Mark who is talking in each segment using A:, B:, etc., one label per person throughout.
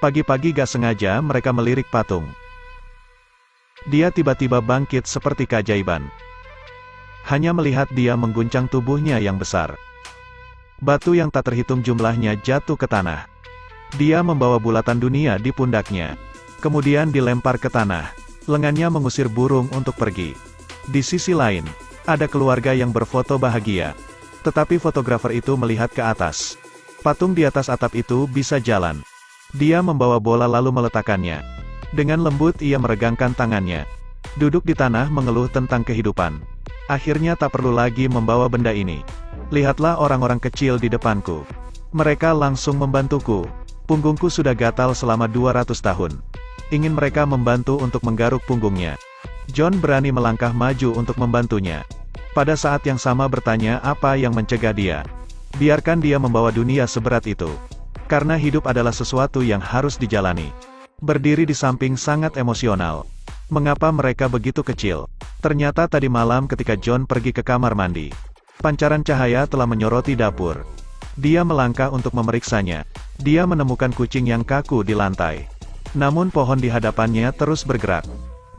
A: Pagi-pagi gak sengaja mereka melirik patung. Dia tiba-tiba bangkit seperti keajaiban. Hanya melihat dia mengguncang tubuhnya yang besar. Batu yang tak terhitung jumlahnya jatuh ke tanah. Dia membawa bulatan dunia di pundaknya. Kemudian dilempar ke tanah. Lengannya mengusir burung untuk pergi. Di sisi lain, ada keluarga yang berfoto bahagia. Tetapi fotografer itu melihat ke atas. Patung di atas atap itu bisa jalan. Dia membawa bola lalu meletakkannya. Dengan lembut ia meregangkan tangannya. Duduk di tanah mengeluh tentang kehidupan. Akhirnya tak perlu lagi membawa benda ini. Lihatlah orang-orang kecil di depanku. Mereka langsung membantuku. Punggungku sudah gatal selama 200 tahun. Ingin mereka membantu untuk menggaruk punggungnya. John berani melangkah maju untuk membantunya. Pada saat yang sama bertanya apa yang mencegah dia. Biarkan dia membawa dunia seberat itu. Karena hidup adalah sesuatu yang harus dijalani. Berdiri di samping sangat emosional. Mengapa mereka begitu kecil? Ternyata tadi malam ketika John pergi ke kamar mandi. Pancaran cahaya telah menyoroti dapur. Dia melangkah untuk memeriksanya. Dia menemukan kucing yang kaku di lantai. Namun pohon di hadapannya terus bergerak.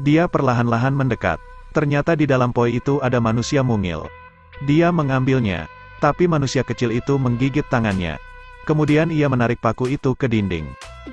A: Dia perlahan-lahan mendekat. Ternyata di dalam poi itu ada manusia mungil. Dia mengambilnya. Tapi manusia kecil itu menggigit tangannya. Kemudian ia menarik paku itu ke dinding.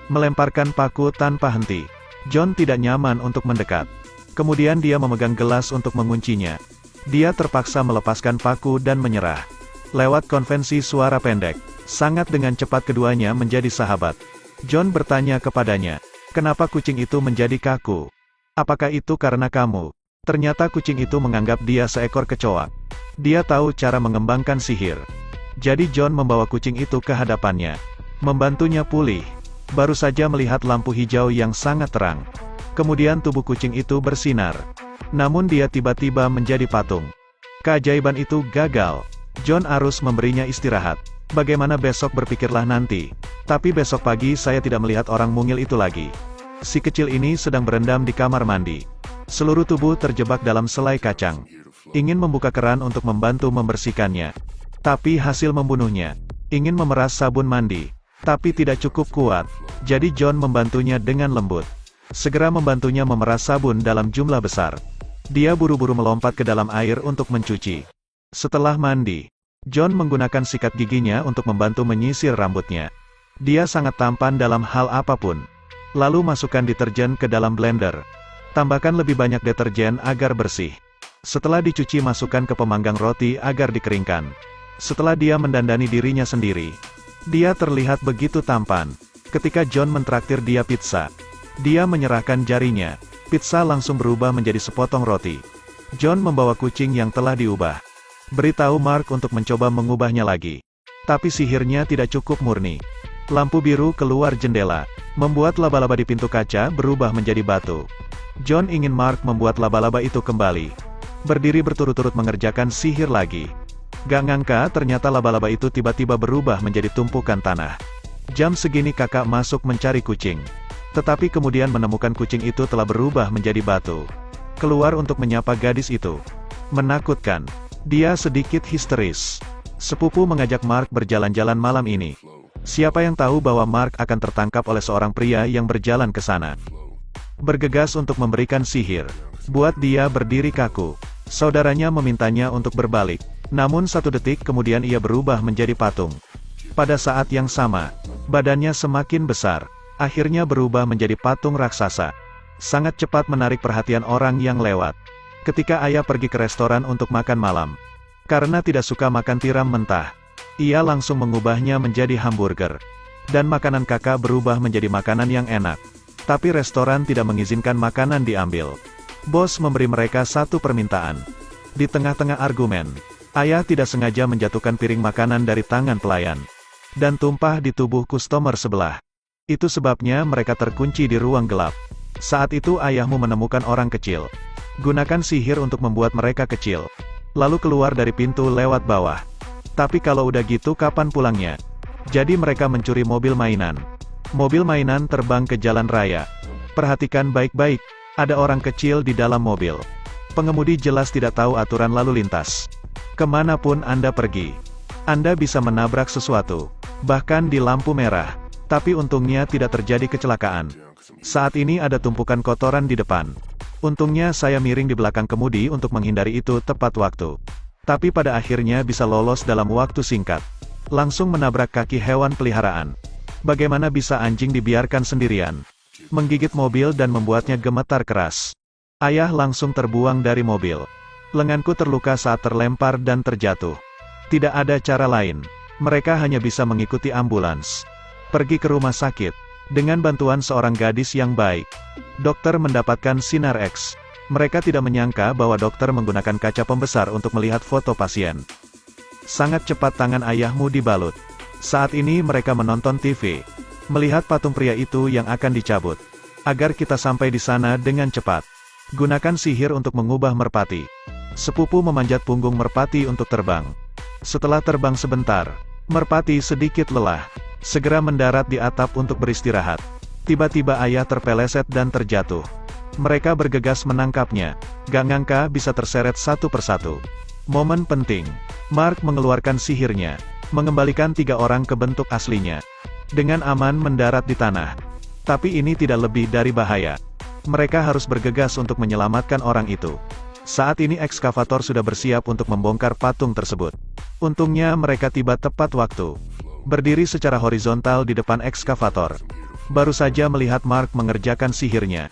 A: Melemparkan paku tanpa henti. John tidak nyaman untuk mendekat. Kemudian dia memegang gelas untuk menguncinya. Dia terpaksa melepaskan paku dan menyerah. Lewat konvensi suara pendek, sangat dengan cepat keduanya menjadi sahabat. John bertanya kepadanya, kenapa kucing itu menjadi kaku? Apakah itu karena kamu? Ternyata kucing itu menganggap dia seekor kecoak. Dia tahu cara mengembangkan sihir. Jadi John membawa kucing itu ke hadapannya. Membantunya pulih. Baru saja melihat lampu hijau yang sangat terang. Kemudian tubuh kucing itu bersinar. Namun dia tiba-tiba menjadi patung. Keajaiban itu gagal. John harus memberinya istirahat. Bagaimana besok berpikirlah nanti. Tapi besok pagi saya tidak melihat orang mungil itu lagi. Si kecil ini sedang berendam di kamar mandi. Seluruh tubuh terjebak dalam selai kacang. Ingin membuka keran untuk membantu membersihkannya. Tapi hasil membunuhnya. Ingin memeras sabun mandi. Tapi tidak cukup kuat. Jadi John membantunya dengan lembut. Segera membantunya memeras sabun dalam jumlah besar. Dia buru-buru melompat ke dalam air untuk mencuci. Setelah mandi, John menggunakan sikat giginya untuk membantu menyisir rambutnya. Dia sangat tampan dalam hal apapun. Lalu masukkan deterjen ke dalam blender. Tambahkan lebih banyak deterjen agar bersih. Setelah dicuci masukkan ke pemanggang roti agar dikeringkan. Setelah dia mendandani dirinya sendiri, dia terlihat begitu tampan. Ketika John mentraktir dia pizza, dia menyerahkan jarinya. Pizza langsung berubah menjadi sepotong roti. John membawa kucing yang telah diubah. Beritahu Mark untuk mencoba mengubahnya lagi. Tapi sihirnya tidak cukup murni. Lampu biru keluar jendela, membuat laba-laba di pintu kaca berubah menjadi batu. John ingin Mark membuat laba-laba itu kembali. Berdiri berturut-turut mengerjakan sihir lagi. Gak ngangka ternyata laba-laba itu tiba-tiba berubah menjadi tumpukan tanah. Jam segini kakak masuk mencari kucing. Tetapi kemudian menemukan kucing itu telah berubah menjadi batu. Keluar untuk menyapa gadis itu. Menakutkan. Dia sedikit histeris. Sepupu mengajak Mark berjalan-jalan malam ini. Siapa yang tahu bahwa Mark akan tertangkap oleh seorang pria yang berjalan ke sana. Bergegas untuk memberikan sihir. Buat dia berdiri kaku. Saudaranya memintanya untuk berbalik. Namun 1 detik kemudian ia berubah menjadi patung. Pada saat yang sama, badannya semakin besar. Akhirnya berubah menjadi patung raksasa. Sangat cepat menarik perhatian orang yang lewat. Ketika ayah pergi ke restoran untuk makan malam. Karena tidak suka makan tiram mentah, ia langsung mengubahnya menjadi hamburger. Dan makanan kakak berubah menjadi makanan yang enak. Tapi restoran tidak mengizinkan makanan diambil. Bos memberi mereka 1 permintaan. Di tengah-tengah argumen, ayah tidak sengaja menjatuhkan piring makanan dari tangan pelayan. Dan tumpah di tubuh customer sebelah. Itu sebabnya mereka terkunci di ruang gelap. Saat itu ayahmu menemukan orang kecil. Gunakan sihir untuk membuat mereka kecil. Lalu keluar dari pintu lewat bawah. Tapi kalau udah gitu kapan pulangnya? Jadi mereka mencuri mobil mainan. Mobil mainan terbang ke jalan raya. Perhatikan baik-baik, ada orang kecil di dalam mobil. Pengemudi jelas tidak tahu aturan lalu lintas. Kemanapun Anda pergi, Anda bisa menabrak sesuatu. Bahkan di lampu merah. Tapi untungnya tidak terjadi kecelakaan. Saat ini ada tumpukan kotoran di depan. Untungnya saya miring di belakang kemudi untuk menghindari itu tepat waktu. Tapi pada akhirnya bisa lolos dalam waktu singkat. Langsung menabrak kaki hewan peliharaan. Bagaimana bisa anjing dibiarkan sendirian? Menggigit mobil dan membuatnya gemetar keras. Ayah langsung terbuang dari mobil. Lenganku terluka saat terlempar dan terjatuh. Tidak ada cara lain. Mereka hanya bisa mengikuti ambulans. Pergi ke rumah sakit. Dengan bantuan seorang gadis yang baik. Dokter mendapatkan sinar X. Mereka tidak menyangka bahwa dokter menggunakan kaca pembesar untuk melihat foto pasien. Sangat cepat tangan ayahmu dibalut. Saat ini mereka menonton TV. Melihat patung pria itu yang akan dicabut. Agar kita sampai di sana dengan cepat. Gunakan sihir untuk mengubah merpati. Sepupu memanjat punggung merpati untuk terbang. Setelah terbang sebentar, merpati sedikit lelah. Segera mendarat di atap untuk beristirahat. Tiba-tiba ayah terpeleset dan terjatuh. Mereka bergegas menangkapnya. Gak ngangka bisa terseret satu persatu. Momen penting. Mark mengeluarkan sihirnya. Mengembalikan 3 orang ke bentuk aslinya. Dengan aman mendarat di tanah. Tapi ini tidak lebih dari bahaya. Mereka harus bergegas untuk menyelamatkan orang itu. Saat ini ekskavator sudah bersiap untuk membongkar patung tersebut. Untungnya mereka tiba tepat waktu. Berdiri secara horizontal di depan ekskavator. Baru saja melihat Mark mengerjakan sihirnya.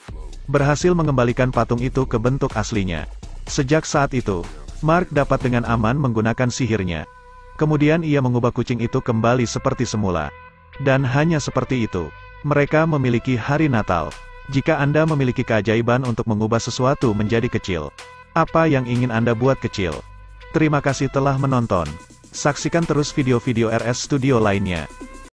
A: Berhasil mengembalikan patung itu ke bentuk aslinya. Sejak saat itu, Mark dapat dengan aman menggunakan sihirnya. Kemudian ia mengubah kucing itu kembali seperti semula. Dan hanya seperti itu, mereka memiliki hari Natal. Jika Anda memiliki keajaiban untuk mengubah sesuatu menjadi kecil, apa yang ingin Anda buat kecil? Terima kasih telah menonton. Saksikan terus video-video RS Studio lainnya.